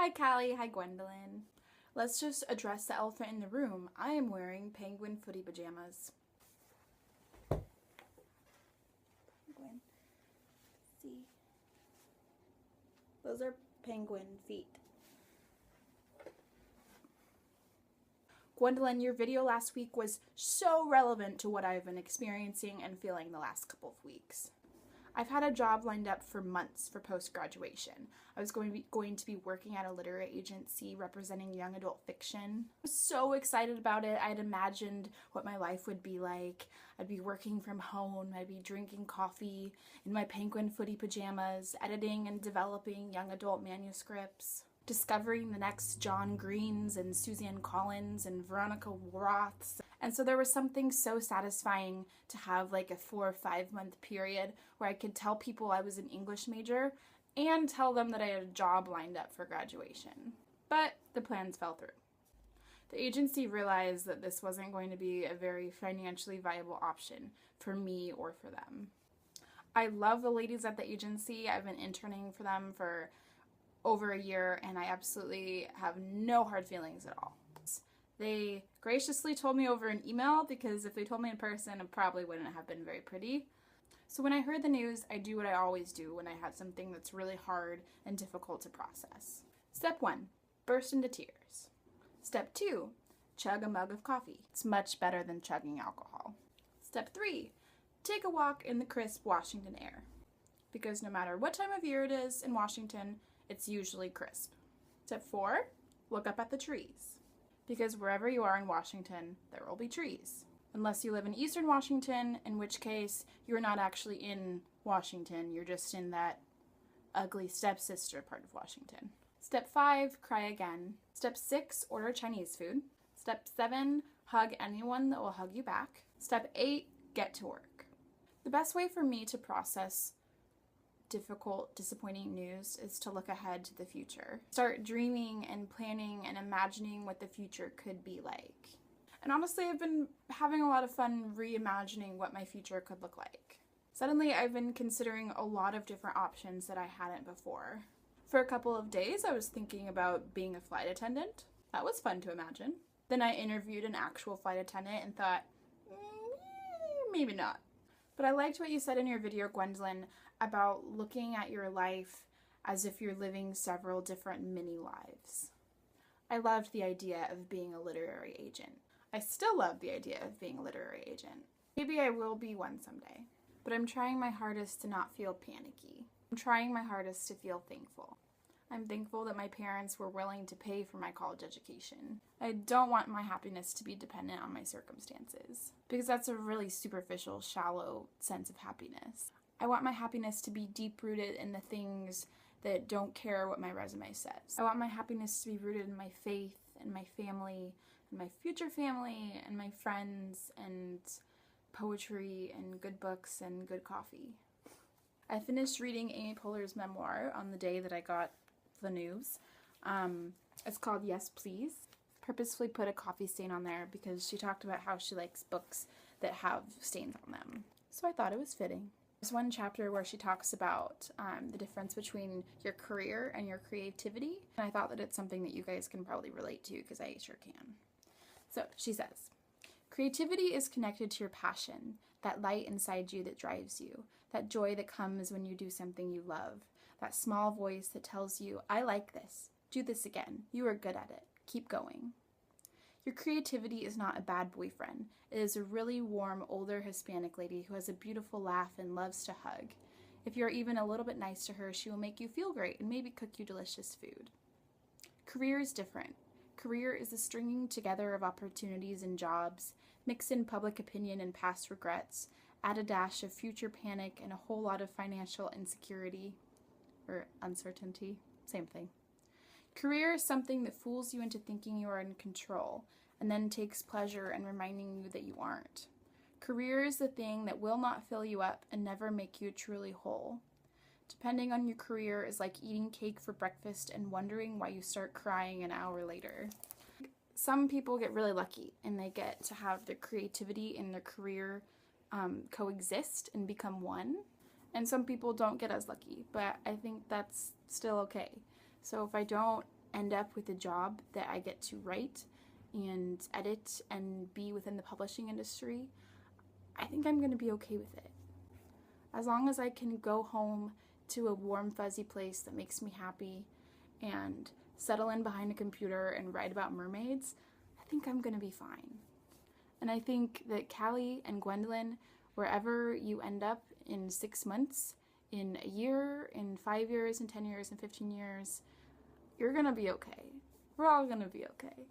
Hi Callie, hi Gwendolyn. Let's just address the elephant in the room. I am wearing penguin footy pajamas. Penguin. See? Those are penguin feet. Gwendolyn, your video last week was so relevant to what I've been experiencing and feeling the last couple of weeks. I've had a job lined up for months for post-graduation. I was going to be working at a literary agency representing young adult fiction. I was so excited about it. I'd imagined what my life would be like. I'd be working from home. I'd be drinking coffee in my penguin footy pajamas, editing and developing young adult manuscripts, discovering the next John Greens and Suzanne Collins and Veronica Roths. And so there was something so satisfying to have like a 4 or 5 month period where I could tell people I was an English major and tell them that I had a job lined up for graduation. But the plans fell through. The agency realized that this wasn't going to be a very financially viable option for me or for them. I love the ladies at the agency. I've been interning for them for over a year, and I absolutely have no hard feelings at all. They graciously told me over an email, because if they told me in person, it probably wouldn't have been very pretty. So when I heard the news, I do what I always do when I had something that's really hard and difficult to process. Step 1, burst into tears. Step 2, chug a mug of coffee. It's much better than chugging alcohol. Step 3, take a walk in the crisp Washington air. Because no matter what time of year it is in Washington, it's usually crisp. Step 4, look up at the trees. Because wherever you are in Washington, there will be trees. Unless you live in Eastern Washington, in which case you're not actually in Washington, you're just in that ugly stepsister part of Washington. Step 5, cry again. Step 6, order Chinese food. Step 7, hug anyone that will hug you back. Step 8, get to work. The best way for me to process difficult, disappointing news is to look ahead to the future. Start dreaming and planning and imagining what the future could be like. And honestly, I've been having a lot of fun reimagining what my future could look like. Suddenly, I've been considering a lot of different options that I hadn't before. For a couple of days, I was thinking about being a flight attendant. That was fun to imagine. Then I interviewed an actual flight attendant and thought, maybe not. But I liked what you said in your video, Gwendolyn, about looking at your life as if you're living several different mini lives. I loved the idea of being a literary agent. I still love the idea of being a literary agent. Maybe I will be one someday. But I'm trying my hardest to not feel panicky. I'm trying my hardest to feel thankful. I'm thankful that my parents were willing to pay for my college education. I don't want my happiness to be dependent on my circumstances, because that's a really superficial, shallow sense of happiness. I want my happiness to be deep-rooted in the things that don't care what my resume says. I want my happiness to be rooted in my faith and my family and my future family and my friends and poetry and good books and good coffee. I finished reading Amy Poehler's memoir on the day that I got the news. It's called Yes Please. Purposefully put a coffee stain on there because she talked about how she likes books that have stains on them. So I thought it was fitting. There's one chapter where she talks about the difference between your career and your creativity. And I thought that it's something that you guys can probably relate to, because I sure can. So she says, creativity is connected to your passion, that light inside you that drives you, that joy that comes when you do something you love, that small voice that tells you, I like this, do this again, you are good at it, keep going. Your creativity is not a bad boyfriend. It is a really warm, older Hispanic lady who has a beautiful laugh and loves to hug. If you're even a little bit nice to her, she will make you feel great and maybe cook you delicious food. Career is different. Career is the stringing together of opportunities and jobs, mix in public opinion and past regrets, add a dash of future panic and a whole lot of financial insecurity, or uncertainty, same thing. Career is something that fools you into thinking you are in control, and then takes pleasure in reminding you that you aren't. Career is the thing that will not fill you up and never make you truly whole. Depending on your career is like eating cake for breakfast and wondering why you start crying an hour later. Some people get really lucky and they get to have their creativity and their career coexist and become one. And some people don't get as lucky, but I think that's still okay. So if I don't end up with a job that I get to write and edit and be within the publishing industry, I think I'm going to be okay with it. As long as I can go home to a warm, fuzzy place that makes me happy and settle in behind a computer and write about mermaids, I think I'm going to be fine. And I think that Callie and Gwendolyn, wherever you end up in 6 months, in a year, in 5 years, in 10 years, in 15 years, you're going to be okay. We're all going to be okay.